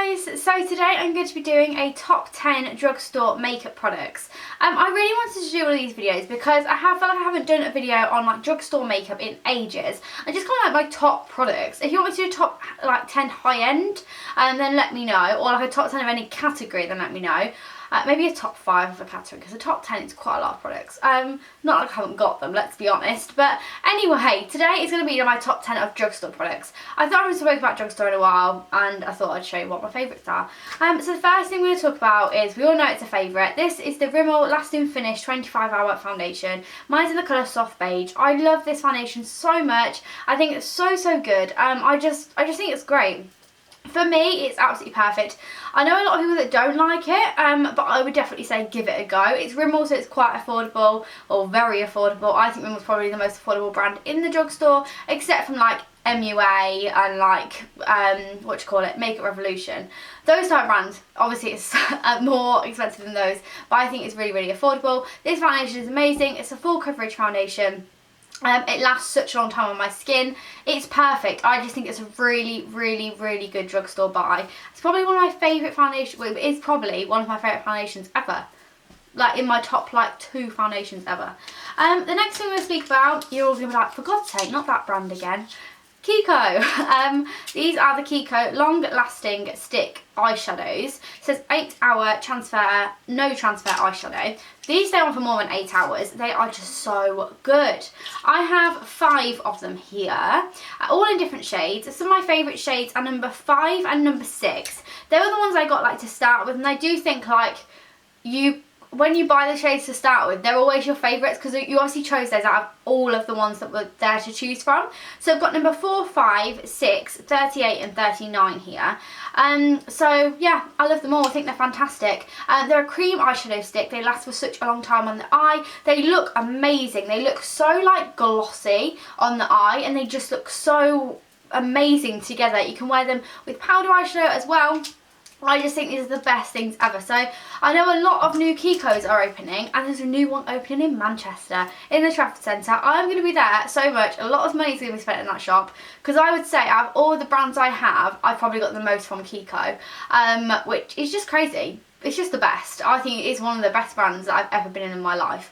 guys, so today I'm going to be doing a top 10 drugstore makeup products. I really wanted to do one of these videos because I feel like I haven't done a video on like drugstore makeup in ages. I just kind of like my top products. If you want me to do top like 10 high end, then let me know, or like a top 10 of any category, then let me know. Maybe a top 5 of a category, because a top 10 is quite a lot of products. Not like I haven't got them, let's be honest. But anyway, today is going to be my top 10 of drugstore products. I thought I haven't spoken about drugstore in a while, and I thought I'd show you what my favourites are. So the first thing we're going to talk about is, we all know it's a favourite. This is the Rimmel Lasting Finish 25 Hour Foundation. Mine's in the colour Soft Beige. I love this foundation so much. I think it's so good. I just think it's great. For me, it's absolutely perfect. I know a lot of people that don't like it, but I would definitely say give it a go. It's Rimmel, so it's quite affordable, or very affordable. I think Rimmel's probably the most affordable brand in the drugstore, except from like MUA and like, Makeup Revolution. Those type of brands, obviously it's more expensive than those, but I think it's really affordable. This foundation is amazing. It's a full coverage foundation. It lasts such a long time on my skin. It's perfect. I just think it's a really good drugstore buy. It's probably one of my favourite foundations. Well, it is probably one of my favourite foundations ever. Like in my top like 2 foundations ever. The next thing we're going to speak about, you're all going to be like, for God's sake, not that brand again. Kiko. These are the Kiko long lasting stick eyeshadows. It says 8 hour transfer, no transfer eyeshadow. These stay on for more than 8 hours. They are just so good. I have 5 of them here, all in different shades. Some of my favourite shades are number 5 and number 6. They were the ones I got like to start with, and I do think like when you buy the shades to start with, they're always your favourites because you obviously chose those out of all of the ones that were there to choose from. So I've got number 4, 5, 6, 38 and 39 here. So yeah, I love them all. I think they're fantastic. They're a cream eyeshadow stick. They last for such a long time on the eye. They look amazing. They look so like glossy on the eye, and they just look so amazing together. You can wear them with powder eyeshadow as well. I just think these are the best things ever. So I know a lot of new Kikos are opening, and there's a new one opening in Manchester in the Trafford Centre. I'm going to be there so much. A lot of money is going to be spent in that shop, because I would say out of all the brands I have, I've probably got the most from Kiko, which is just crazy. It's just the best. I think it is one of the best brands that I've ever been in my life.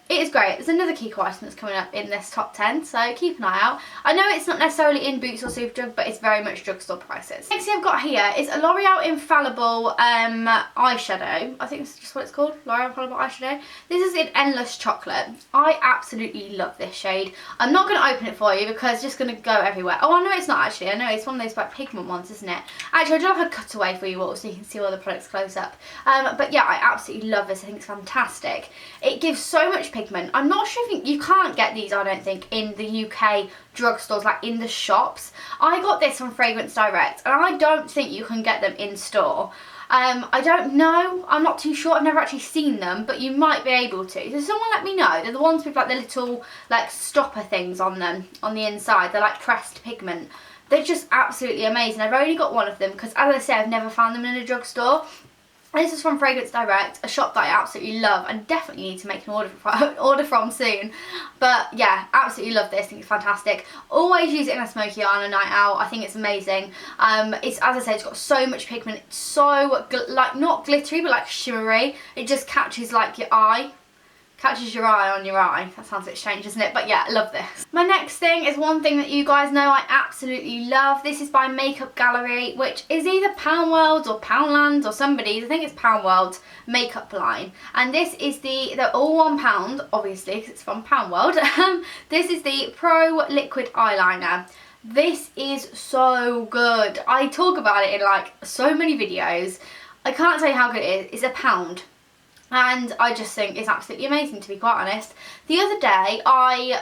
It is great. There's another Kiko item that's coming up in this top 10, so keep an eye out. I know it's not necessarily in Boots or Superdrug, but it's very much drugstore prices. Next thing I've got here is a L'Oreal Infallible eyeshadow. I think that's just what it's called, L'Oreal Infallible eyeshadow. This is in Endless Chocolate. I absolutely love this shade. I'm not going to open it for you because it's just going to go everywhere. Oh, I know it's not actually. I know it's one of those like pigment ones, isn't it? Actually, I'll do like a cutaway for you all so you can see all the products close up. But yeah, I absolutely love this. I think it's fantastic. It gives so much pigment. I'm not sure if you can't get these, I don't think, in the UK drugstores, like in the shops. I got this from Fragrance Direct, and I don't think you can get them in store. I don't know. I'm not too sure. I've never actually seen them, but you might be able to. So someone let me know. They're the ones with like the little like stopper things on them on the inside. They're like pressed pigment. They're just absolutely amazing. I've only got one of them because, as I say, I've never found them in a drugstore. This is from Fragrance Direct, a shop that I absolutely love and definitely need to make an order from soon. But yeah, absolutely love this. I think it's fantastic. Always use it in a smoky eye on a night out. I think it's amazing. It's, as I said, it's got so much pigment. It's so like not glittery, but like shimmery. It just catches like your eye. Catches your eye on your eye. That sounds a bit strange, doesn't it? But yeah, I love this. My next thing is one thing that you guys know I absolutely love. This is by Makeup Gallery, which is either Poundworld or Poundland or somebody's. I think it's Poundworld's makeup line. And this is they're all £1, obviously, because it's from Poundworld. This is the Pro Liquid Eyeliner. This is so good. I talk about it in like so many videos. I can't tell you how good it is. It's £1. And I just think it's absolutely amazing, to be quite honest. The other day, I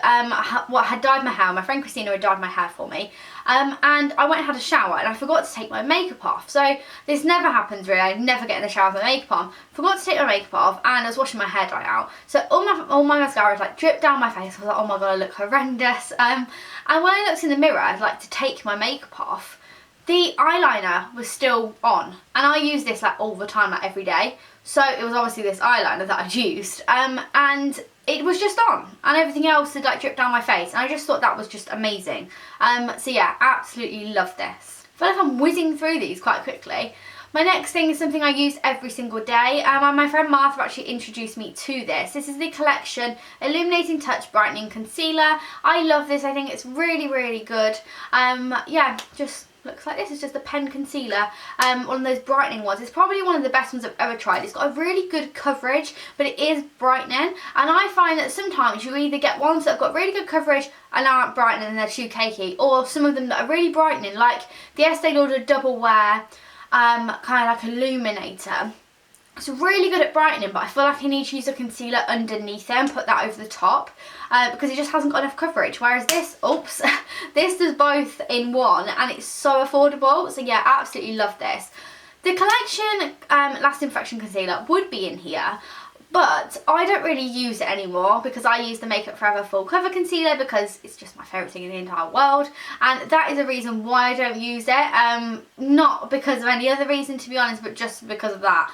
had dyed my hair. My friend Christina had dyed my hair for me. And I went and had a shower, and I forgot to take my makeup off. So this never happens really. I never get in the shower with my makeup on. Forgot to take my makeup off, and I was washing my hair dry out. So all my mascara was like dripped down my face. I was like, oh my god, I look horrendous. And when I looked in the mirror, like to take my makeup off, the eyeliner was still on. And I use this like all the time, like every day. So it was obviously this eyeliner that I'd used, and it was just on, and everything else had like dripped down my face, and I just thought that was just amazing. So yeah, absolutely love this. feel like I'm whizzing through these quite quickly. My next thing is something I use every single day, and my friend Martha actually introduced me to this. This is the Collection Illuminating Touch Brightening Concealer. I love this. I think it's really, really good. Yeah, just looks like this. It's just a pen concealer, one of those brightening ones. It's probably one of the best ones I've ever tried. It's got a really good coverage, but it is brightening, and I find that sometimes you either get ones that have got really good coverage and aren't brightening and they're too cakey, or some of them that are really brightening, like the Estee Lauder Double Wear kind of like illuminator. It's really good at brightening, but I feel like I need to use a concealer underneath it and put that over the top because it just hasn't got enough coverage. Whereas this, oops, this does both in one, and it's so affordable. So yeah, absolutely love this. The Collection Last Infection Concealer would be in here, but I don't really use it anymore because I use the Makeup Forever Full Cover Concealer because it's just my favourite thing in the entire world, and that is a reason why I don't use it. Not because of any other reason, to be honest, but just because of that.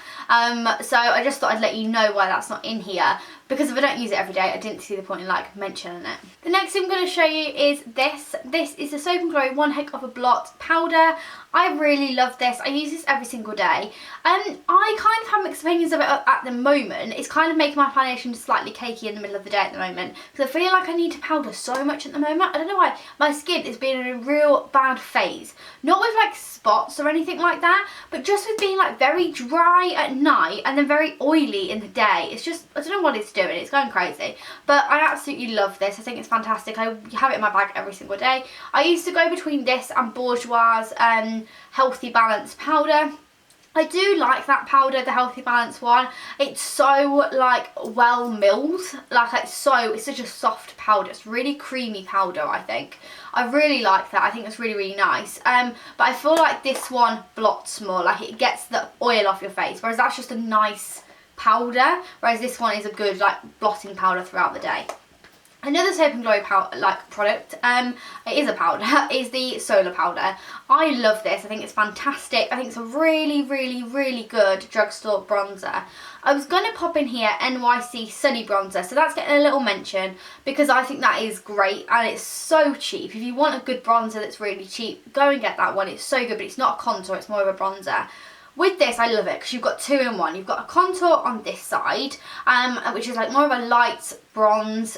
So I just thought I'd let you know why that's not in here, because if I don't use it every day, I didn't see the point in like mentioning it. The next thing I'm going to show you is this. This is the Soap & Glow One Heck of a Blot Powder. I really love this. I use this every single day. I kind of have mixed opinions of it at the moment. It's kind of making my foundation slightly cakey in the middle of the day at the moment, because I feel like I need to powder so much at the moment. I don't know why. My skin is being in a real bad phase. Not with like spots or anything like that, but just with being like very dry at night and then very oily in the day. It's just, I don't know what it's doing. It's going crazy. But I absolutely love this. I think it's fantastic. I have it in my bag every single day. I used to go between this and Bourjois' Healthy Balance powder. I do like that powder, the Healthy Balance one. It's so like well milled, like it's such a soft powder. It's really creamy powder, I think. I really like that. I think it's really, really nice. But I feel like this one blots more, like it gets the oil off your face, whereas that's just a nice powder, whereas this one is a good like blotting powder throughout the day. Another Soap & Glow product, it is a powder, is the Solar Powder. I love this. I think it's fantastic. I think it's a really, really, really good drugstore bronzer. I was going to pop in here NYC Sunny Bronzer, so that's getting a little mention because I think that is great and it's so cheap. If you want a good bronzer that's really cheap, go and get that one. It's so good, but it's not a contour, it's more of a bronzer. With this, I love it because you've got two in one. You've got a contour on this side, which is like more of a light bronze.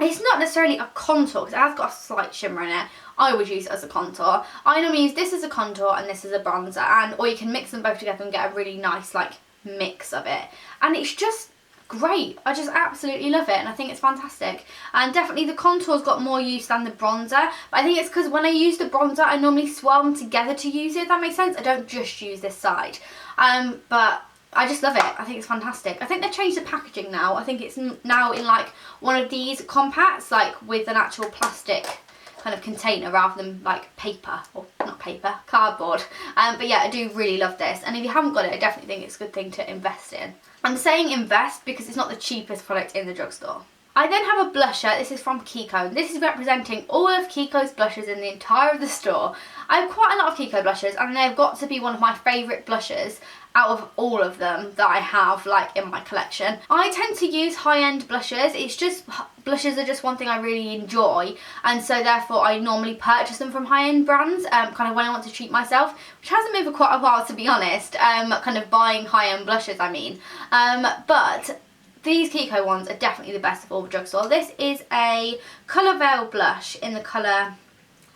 It's not necessarily a contour because it has got a slight shimmer in it. I would use it as a contour. I normally use this as a contour and this as a bronzer, or you can mix them both together and get a really nice like mix of it. And it's just great. I just absolutely love it, and I think it's fantastic. And definitely the contour's got more use than the bronzer, but I think it's because when I use the bronzer I normally swirl them together to use it, if that makes sense. I don't just use this side. But I just love it. I think it's fantastic. I think they've changed the packaging now. I think it's now in like one of these compacts, like with an actual plastic kind of container rather than like paper, or not paper, cardboard. But yeah, I do really love this, and if you haven't got it, I definitely think it's a good thing to invest in. I'm saying invest because it's not the cheapest product in the drugstore. I then have a blusher. This is from Kiko. This is representing all of Kiko's blushes in the entire of the store. I have quite a lot of Kiko blushes, and they've got to be one of my favourite blushes out of all of them that I have like in my collection. I tend to use high-end blushes. It's just, blushes are just one thing I really enjoy, and so therefore I normally purchase them from high-end brands, kind of when I want to treat myself, which hasn't been for quite a while, to be honest, kind of buying high-end blushes, I mean. But these Kiko ones are definitely the best of all the drugstore. This is a Colour Veil blush in the colour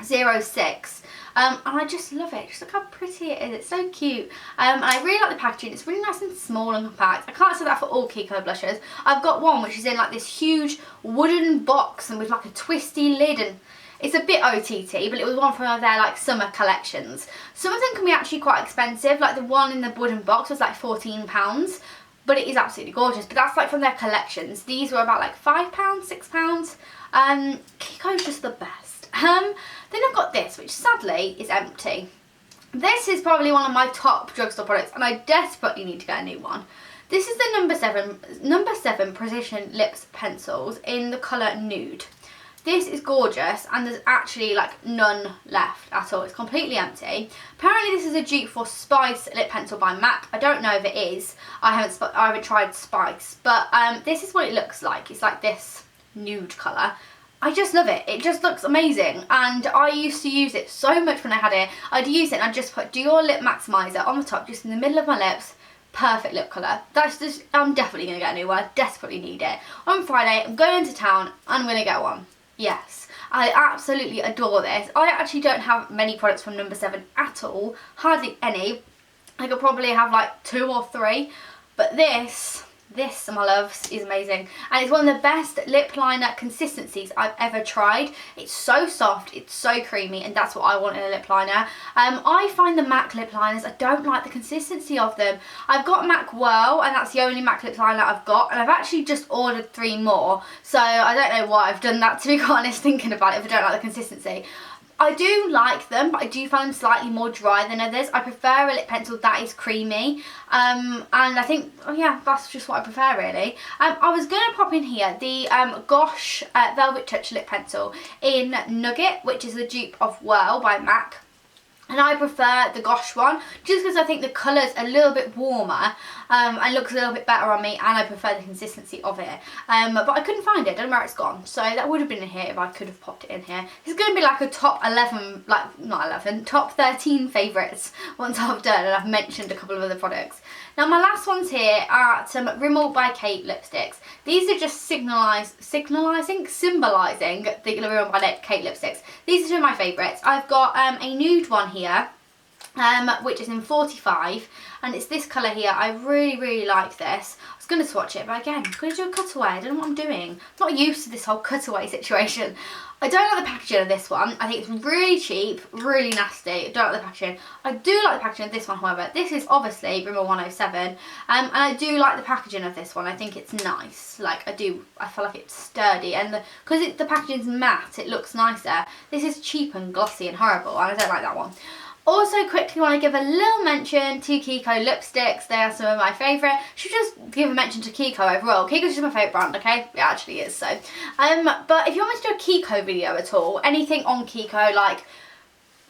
06. And I just love it. Just look how pretty it is. It's so cute. And I really like the packaging. It's really nice and small and compact. I can't say that for all Kiko blushes. I've got one which is in like this huge wooden box and with like a twisty lid, and it's a bit OTT, but it was one from their like summer collections. Some of them can be actually quite expensive. Like the one in the wooden box was like £14. But it is absolutely gorgeous. But that's like from their collections. These were about like £5, £6. Kiko's just the best. Then I've got this, which sadly is empty. This is probably one of my top drugstore products, and I desperately need to get a new one. This is the number 7 Precision Lips Pencils in the colour Nude. This is gorgeous, and there's actually like none left at all. It's completely empty. Apparently this is a dupe for Spice Lip Pencil by MAC. I don't know if it is. I haven't tried Spice, but this is what it looks like. It's like this nude colour. I just love it. It just looks amazing, and I used to use it so much when I had it. I'd use it and I'd just put Dual Lip Maximizer on the top, just in the middle of my lips. Perfect lip colour. That's just, I'm definitely going to get a new one. I desperately need it. On Friday, I'm going into town, I'm going to get one. Yes. I absolutely adore this. I actually don't have many products from number 7 at all. Hardly any. I could probably have like 2 or 3. But this, my loves, is amazing. And it's one of the best lip liner consistencies I've ever tried. It's so soft, it's so creamy, and that's what I want in a lip liner. I find the MAC lip liners, I don't like the consistency of them. I've got MAC Whirl, and that's the only MAC lip liner I've got, and I've actually just ordered 3 more. So I don't know why I've done that, to be quite honest, thinking about it, if I don't like the consistency. I do like them, but I do find them slightly more dry than others. I prefer a lip pencil that is creamy, and I think, oh yeah, that's just what I prefer really. I was going to pop in here the Gosh Velvet Touch lip pencil in Nugget, which is the dupe of Whirl by MAC. And I prefer the Gosh one, just because I think the colour's a little bit warmer and looks a little bit better on me, and I prefer the consistency of it. But I couldn't find it, don't know where it's gone. So that would have been in here if I could have popped it in here. It's going to be like a top 11, like not 11, top 13 favourites once I've done and I've mentioned a couple of other products. Now my last ones here are some Rimmel by Kate lipsticks. These are just symbolising the Rimmel by Kate lipsticks. These are two of my favourites. I've got a nude one here, which is in 45, and it's this colour here. I really like this. I was going to swatch it, but again, I'm going to do a cutaway. I don't know what I'm doing. I'm not used to this whole cutaway situation. I don't like the packaging of this one. I think it's really cheap, really nasty. I don't like the packaging. I do like the packaging of this one, however. This is obviously Rimmel 107, and I do like the packaging of this one. I think it's nice. Like, I feel like it's sturdy, and because the packaging's matte, it looks nicer. This is cheap and glossy and horrible, and I don't like that one. Also, quickly want to give a little mention to Kiko lipsticks. They are some of my favourite. Should just give a mention to Kiko overall. Kiko's just my favourite brand, okay? It actually is, so. But if you want me to do a Kiko video at all, anything on Kiko, like,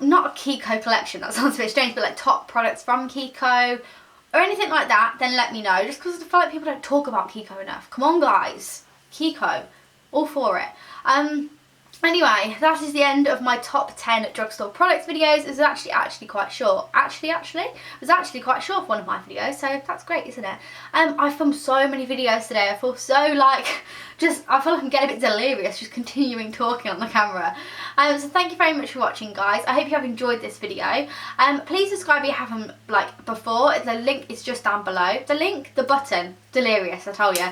not a Kiko collection, that sounds a bit strange, but like top products from Kiko, or anything like that, then let me know. Just because I feel like people don't talk about Kiko enough. Come on, guys. Kiko. All for it. Anyway, that is the end of my top 10 drugstore products videos. It was actually quite short. It was actually quite short for one of my videos, so that's great, isn't it? I filmed so many videos today. I feel so like, I feel like I'm getting a bit delirious just continuing talking on the camera. So thank you very much for watching, guys. I hope you have enjoyed this video. Please subscribe if you haven't, like, before. The link is just down below. The button, delirious, I tell you.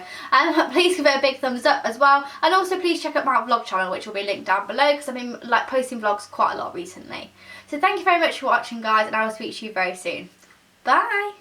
Please give it a big thumbs up as well, and also please check out my vlog channel, which will be linked down below, because I've been like posting vlogs quite a lot recently. So thank you very much for watching, guys, and I will speak to you very soon. Bye.